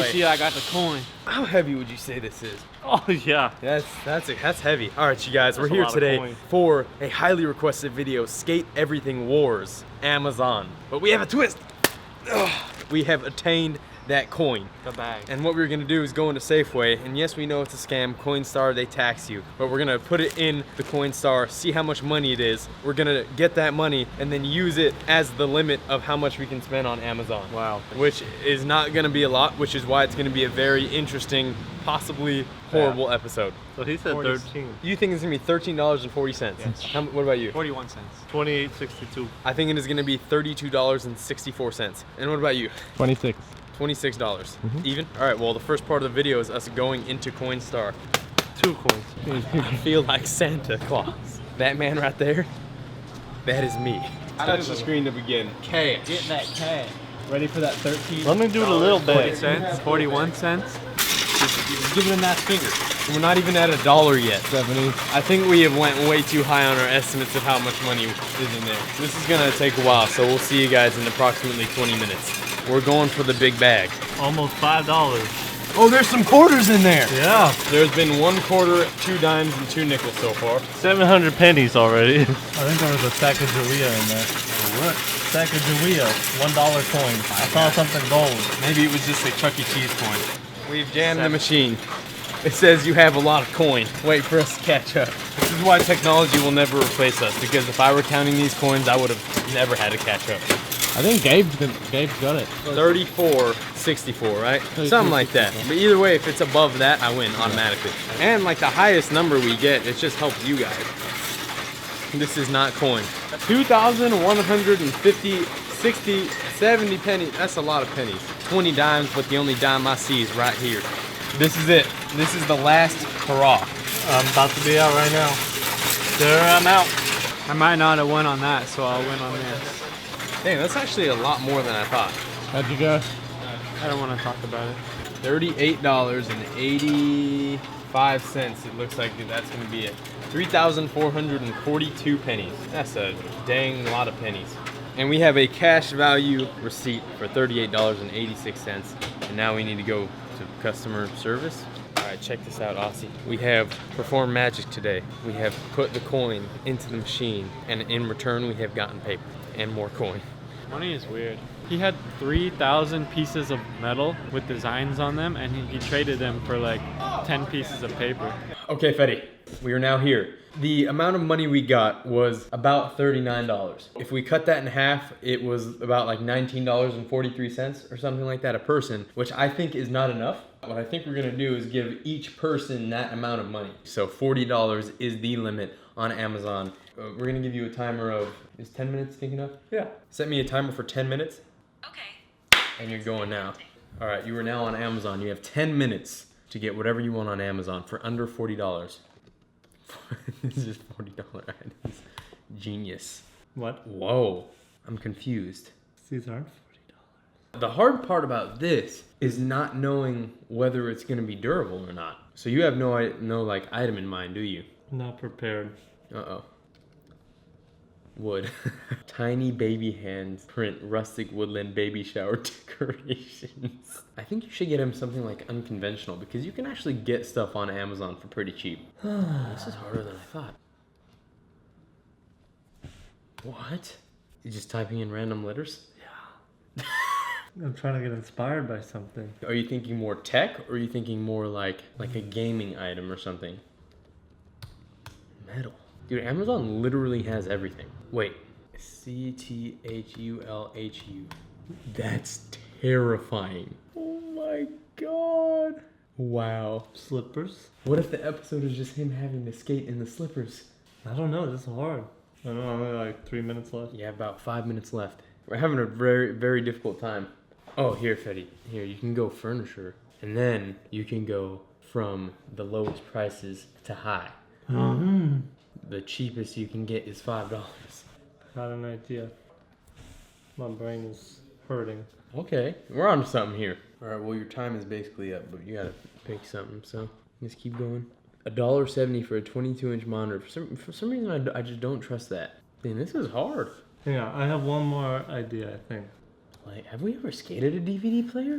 way. see, I got the coin. How heavy would you say this is? Oh yeah. That's heavy. All right, you guys, we're here today for a highly requested video, Skate Everything Wars, Amazon. But we have a twist. Ugh. We have attained that coin. The bag. And what we're gonna do is go into Safeway, and yes, we know it's a scam. Coinstar, they tax you, but we're gonna put it in the Coinstar, see how much money it is. We're gonna get that money and then use it as the limit of how much we can spend on Amazon. Wow. Which is not gonna be a lot, which is why it's gonna be a very interesting, possibly horrible episode. So he said 13. You think it's gonna be $13.40? Yes. What about you? 41 cents. 28.62. I think it is gonna be $32.64. And what about you? 26. $26. Even? All right, well, the first part of the video is us going into Coinstar. 2 coins. I feel like Santa Claus. That man right there, that is me. Touch the screen to begin. Cash. Get that cash. Ready for that 13? Let me do it a little 40 bit. cents. 41 cents. Just give it a nice finger. We're not even at $1 yet. 70. I think we have went way too high on our estimates of how much money is in there. This is gonna take a while, so we'll see you guys in approximately 20 minutes. We're going for the big bag. Almost $5. Oh, there's some quarters in there. Yeah. There's been 1 quarter, 2 dimes, and 2 nickels so far. 700 pennies already. I think there was a Sacagawea in there. What? Sacagawea, $1 coin. I saw something gold. Maybe it was just a Chuck E. Cheese coin. We've jammed the machine. It says you have a lot of coin. Wait for us to catch up. This is why technology will never replace us, because if I were counting these coins, I would have never had to catch up. I think Gabe's got it. 34.64, right? Something like that. But either way, if it's above that, I win automatically. And like the highest number we get, it just helps you guys. This is not coin. 2,150, 60, 70 pennies. That's a lot of pennies. 20 dimes, but the only dime I see is right here. This is it. This is the last hurrah. I'm about to be out right now. There, I'm out. I might not have won on that, so I'll win on this. Dang, that's actually a lot more than I thought. How'd you go? I don't want to talk about it. $38.85. It looks like that's going to be it. 3,442 pennies. That's a dang lot of pennies. And we have a cash value receipt for $38.86. And now we need to go to customer service. All right, check this out, Aussie. We have performed magic today. We have put the coin into the machine, and in return, we have gotten paper and more coin. Money is weird. He had 3,000 pieces of metal with designs on them, and he traded them for like 10 pieces of paper. Okay, Fetty, we are now here. The amount of money we got was about $39. If we cut that in half, it was about like $19.43 or something like that a person, which I think is not enough. What I think we're gonna do is give each person that amount of money. So $40 is the limit on Amazon. We're gonna give you a timer of, is 10 minutes think enough? Yeah. Set me a timer for 10 minutes. Okay. And you're going now. All right, you are now on Amazon. You have 10 minutes to get whatever you want on Amazon for under $40. This is $40 items. Genius. What? Whoa, I'm confused. These aren't $40. The hard part about this is not knowing whether it's gonna be durable or not. So you have no like item in mind, do you? Not prepared. Uh-oh. Wood. Tiny baby hands print rustic woodland baby shower decorations. I think you should get him something like unconventional, because you can actually get stuff on Amazon for pretty cheap. This is harder than I thought. What? You just typing in random letters? Yeah. I'm trying to get inspired by something. Are you thinking more tech, or are you thinking more like a gaming item or something? Metal. Dude, Amazon literally has everything. Wait, CTHULHU. That's terrifying. Oh my god. Wow. Slippers? What if the episode is just him having to skate in the slippers? I don't know, this is hard. I don't know, only like 3 minutes left. Yeah, about 5 minutes left. We're having a very, very difficult time. Oh, here, Fetty. Here, you can go furniture. And then you can go from the lowest prices to high. Mm-hmm. The cheapest you can get is $5. Got an idea. My brain is hurting. Okay, we're on to something here. All right, well, your time is basically up, but you gotta pick something, so let's keep going. $1.70 for a 22-inch monitor. For some reason, I just don't trust that. Man, this is hard. Yeah, I have one more idea, I think. Like, have we ever skated a DVD player?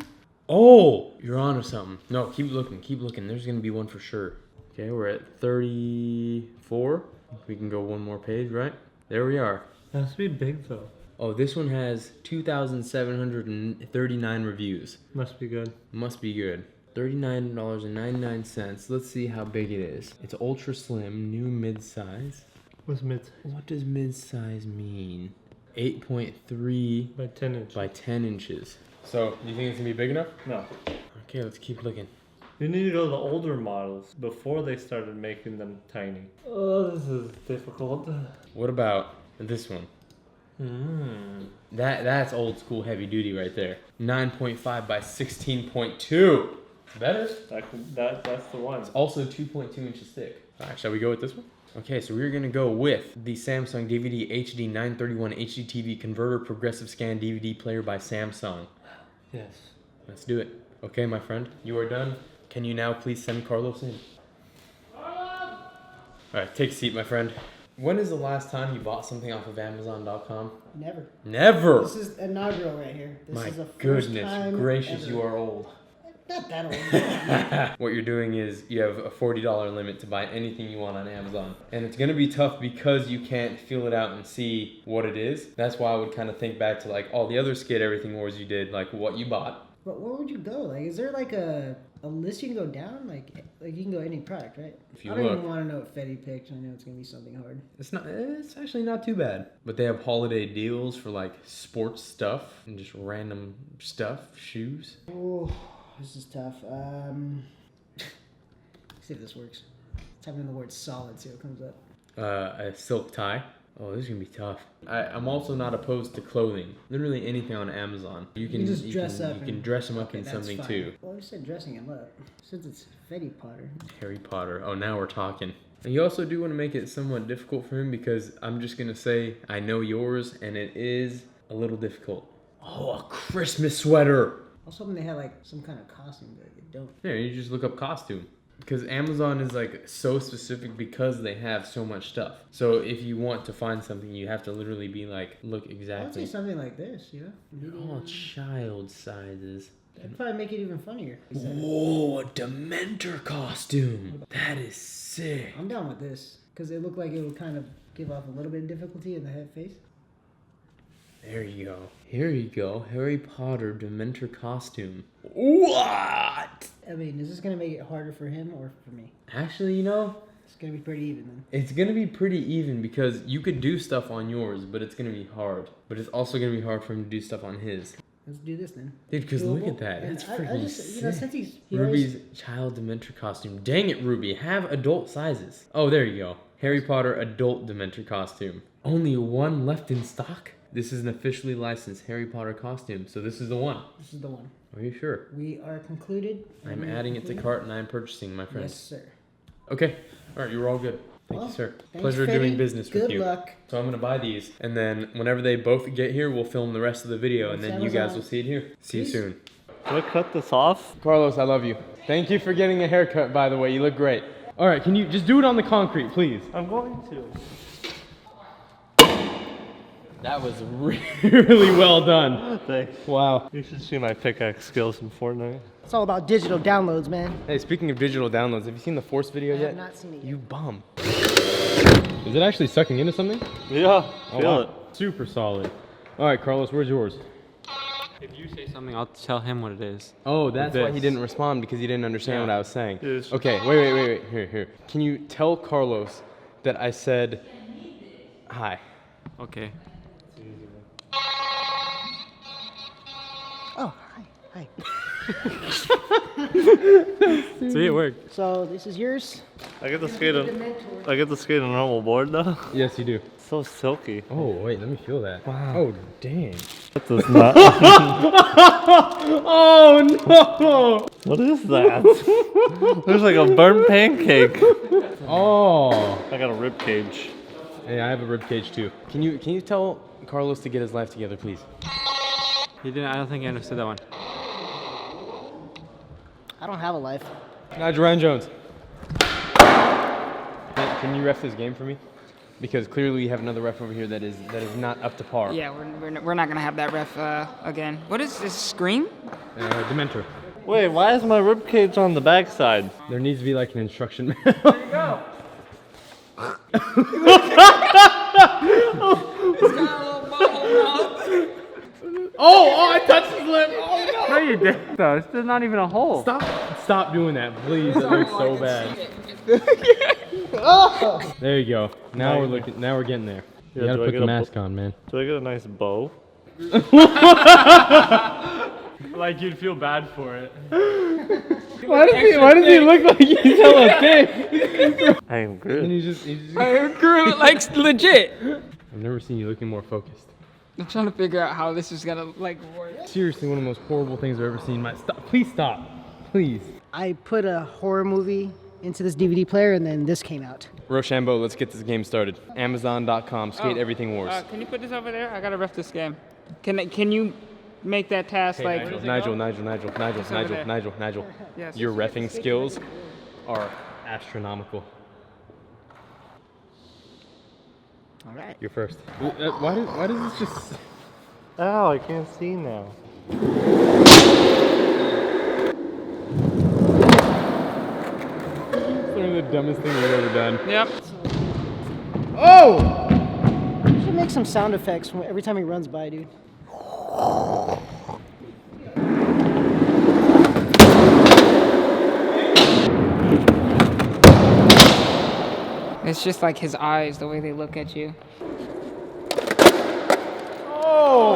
Oh, you're onto something. No, keep looking, keep looking. There's gonna be one for sure. Okay, we're at 34. We can go one more page, right? There we are. That must be big though. Oh, this one has 2,739 reviews. Must be good. Must be good. $39.99. Let's see how big it is. It's ultra slim, new mid-size. What's mid? What does mid-size mean? 8.3 By 10 inches. by 10 inches. So, you think it's gonna be big enough? No. Okay, let's keep looking. You need to go to the older models before they started making them tiny. Oh, this is difficult. What about this one? That's old school heavy duty right there. 9.5 by 16.2. Better. That's the one. It's also 2.2 inches thick. All right, shall we go with this one? Okay, so we're gonna go with the Samsung DVD HD 931 HD TV Converter Progressive Scan DVD Player by Samsung. Yes. Let's do it. Okay, my friend, you are done. Can you now please send Carlos in? All right, take a seat, my friend. When is the last time you bought something off of Amazon.com? Never. Never. This is inaugural right here. This My is the first goodness time gracious, ever. you are old. Not that old. What you're doing is you have a $40 limit to buy anything you want on Amazon. And it's gonna be tough because you can't feel it out and see what it is. That's why I would kind of think back to like all the other Skate Everything Wars you did, like what you bought. But where would you go? Like, is there like a list you can go down? Like you can go any product, right? If you I don't look. even want to know what Fetty picked. I know it's gonna be something hard. It's actually not too bad. But they have holiday deals for like sports stuff and just random stuff, shoes. Oh, this is tough. See if this works. Type in the word solid, see what comes up. A silk tie. Oh, this is gonna be tough. I'm also not opposed to clothing. Literally anything on Amazon. You can just dress up. You can dress them up Okay, in that's something fine. too. Well, you said dressing him up. Since it's Fetty Potter. Harry Potter. Oh, now we're talking. And you also do want to make it somewhat difficult for him because I'm just gonna say I know yours and it is a little difficult. Oh, a Christmas sweater. I was hoping they had like some kind of costume, but they don't. Yeah, you just look up costume. Because Amazon is like so specific because they have so much stuff. So if you want to find something, you have to literally be like, look I'd say exactly. something like this, you know? Oh, child sizes. That'd probably make it even funnier. Whoa, a Dementor costume. That is sick. I'm down with this because it looked like it would kind of give off a little bit of difficulty in the head face. There you go. Here you go. Harry Potter Dementor costume. What? I mean, is this gonna make it harder for him or for me? Actually, you know, It's gonna be pretty even then. it's gonna be pretty even because you could do stuff on yours, but it's gonna be hard. But it's also gonna be hard for him to do stuff on his. Let's do this then. Dude, because look Doable. at that. And It's I freaking just, sick. you know, since he Ruby's always, child Dementor costume. Dang it, Ruby. Have adult sizes. Oh, there you go. Harry Potter adult Dementor costume. Only one left in stock? This is an officially licensed Harry Potter costume, so this is the one. this is the one. Are you sure? We are concluded. I'm We are adding it to concluded. cart and I'm purchasing, my friend. Yes, sir. Okay. All right, you were all good. Thank Well, you, sir. thanks, Pleasure Fetty. doing business with Good you. luck. So I'm going to buy these, and then whenever they both get here, we'll film the rest of the video, and Thanks, then you guys Amazon. will see it here. See you Peace. soon. Do I cut this off? Carlos, I love you. Thank you for getting a haircut, by the way. You look great. All right, can you just do it on the concrete, please? I'm going to. That was really well done. Thanks. Wow. You should see my pickaxe skills in Fortnite. It's all about digital downloads, man. Hey, speaking of digital downloads, have you seen the Force video I yet? have not seen it yet. You bum. Is it actually sucking into something? Yeah, Oh, feel wow. it. Super solid. All right, Carlos, where's yours? If you say something, I'll tell him what it is. Oh, that's why he this. didn't respond because he didn't understand Yeah. what I was saying. Yes. Okay, wait. Here. Can you tell Carlos that I said hi? Okay. Oh, hi. See, it worked. So this is yours. I get to skate on. I get to skate on a normal board though. Yes, you do. So silky. Oh, wait, let me feel that. Wow. Oh, dang. That does not. Oh, no! What is that? There's like a burnt pancake. Oh. I got a rib cage. Hey, I have a rib cage too. Can you tell Carlos to get his life together, please? He didn't. I don't think he understood that one. I don't have a life. Nigel Ryan Jones. Can you ref this game for me? Because clearly we have another ref over here that is not up to par. Yeah, we're not gonna have that ref again. What is this? Scream? Dementor. Wait, why is my ribcage on the backside? There needs to be like an instruction manual. Oh, I touched his lip. Oh, no. No, you didn't. Though there's not even a hole. Stop doing that, please. That looks so bad. There you go. Now we're looking. Now we're getting there. You Yeah, gotta do I put get the a mask on, man. Do I get a nice bow? Like you'd feel bad for it. Why does he look like he's hella thick? I am good. And he's just I grew like legit. I've never seen you looking more focused. I'm trying to figure out how this is gonna like work. Seriously, one of the most horrible things I've ever seen. Please stop. Please. I put a horror movie into this DVD player, and then this came out. Rochambeau, let's get this game started. Amazon.com, Skate Everything Wars. Can you put this over there? I gotta ref this game. Can you make that task like? Nigel. Yes. Your reffing skills are astronomical. All right. You're first. Why does this just... Ow, I can't see now. It's one of the dumbest things we've ever done. Yep. Oh! You should make some sound effects every time he runs by, dude. It's just like his eyes, the way they look at you. Oh!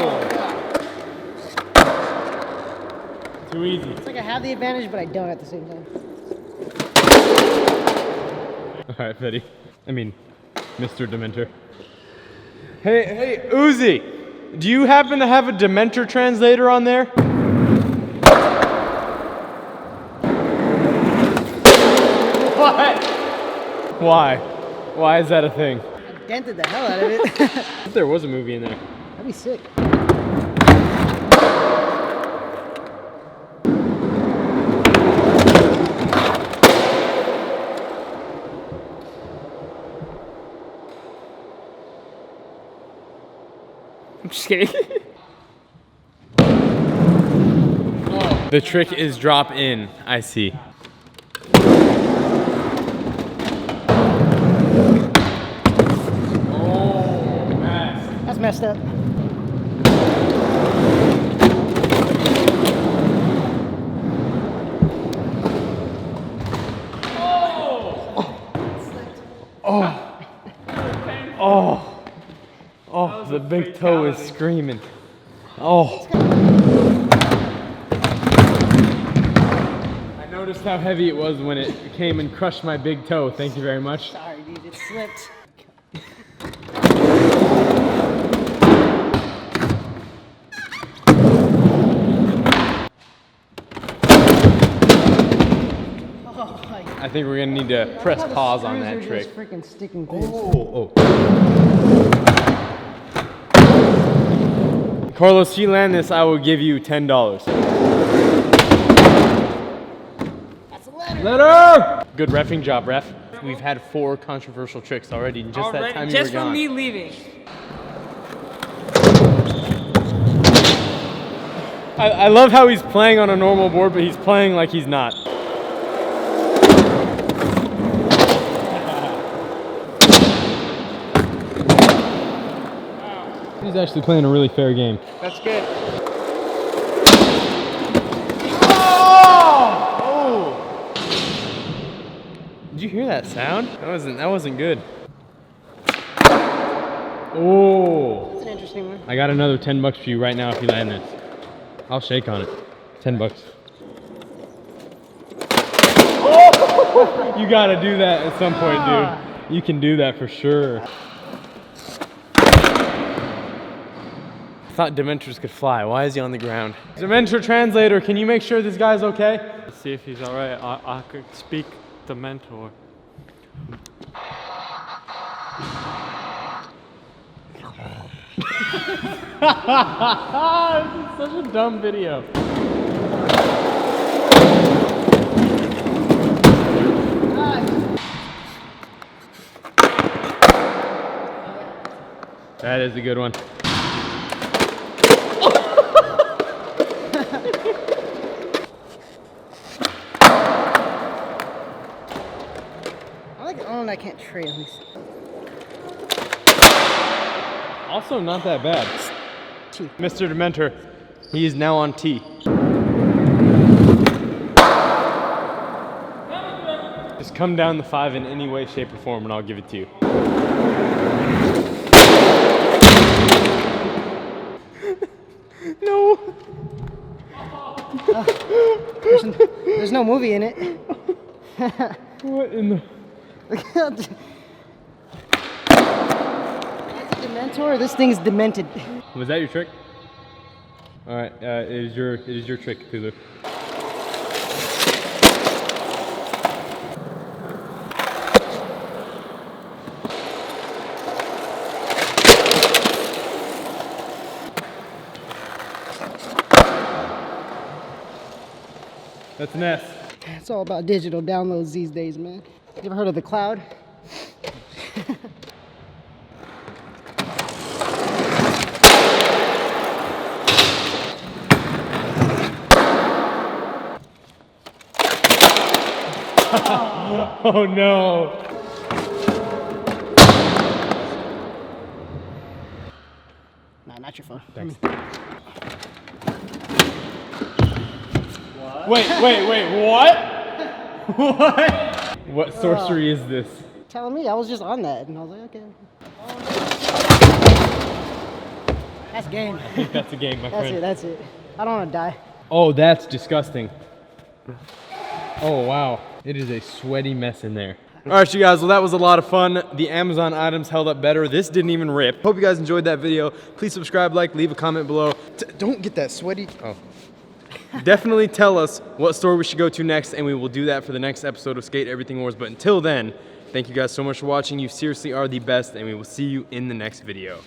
Too easy. It's like I have the advantage, but I don't at the same time. All right, Fetty. I mean, Mr. Dementor. Hey, Uzi! Do you happen to have a Dementor translator on there? What? Why? Why is that a thing? I dented the hell out of it. If there was a movie in there. That'd be sick. I'm just kidding. The trick is drop in. I see. That's messed up. Oh, the big toe is screaming. Oh. I noticed how heavy it was when it came and crushed my big toe. Thank you very much. Sorry, dude, it slipped. I think we're gonna need to press pause on that trick. Just freaking sticking things. Oh. Carlos, if you land this, I will give you $10. That's a letter. Letter! Good reffing job, ref. We've had 4 controversial tricks already in just that time you were Just gone. from me leaving. I love how he's playing on a normal board, but he's playing like he's not. He's actually playing a really fair game. That's good. Oh! Did you hear that sound? That wasn't good. Oh! That's an interesting one. I got another $10 for you right now if you land this. I'll shake on it. $10. Oh! You gotta do that at some point, dude. You can do that for sure. I thought Dementors could fly. Why is he on the ground? Dementor translator, can you make sure this guy's okay? Let's see if he's alright. I could speak the mentor. This is such a dumb video. That is a good one. Oh, and I can't trade at least. Also not that bad. T. Mr. Dementor, he is now on T. Just come down the 5 in any way, shape, or form, and I'll give it to you. No. There's no movie in it. What in the? That's a Dementor. This thing's demented. Was that your trick? All right, it is your trick, Cthulhu. That's an S. It's all about digital downloads these days, man. You ever heard of the cloud? Oh no. Nah, not your phone. Thanks. Wait, what? What? What sorcery is this? Telling me, I was just on that, and I was like, okay. That's game. I think that's a game, my That's friend. it, that's it. I don't want to die. Oh, that's disgusting. Oh, wow. It is a sweaty mess in there. All right, you guys, well, that was a lot of fun. The Amazon items held up better. This didn't even rip. Hope you guys enjoyed that video. Please subscribe, like, leave a comment below. Don't get that sweaty. Oh. Definitely tell us what store we should go to next, and we will do that for the next episode of Skate Everything Wars. But until then, thank you guys so much for watching. You seriously are the best, and we will see you in the next video.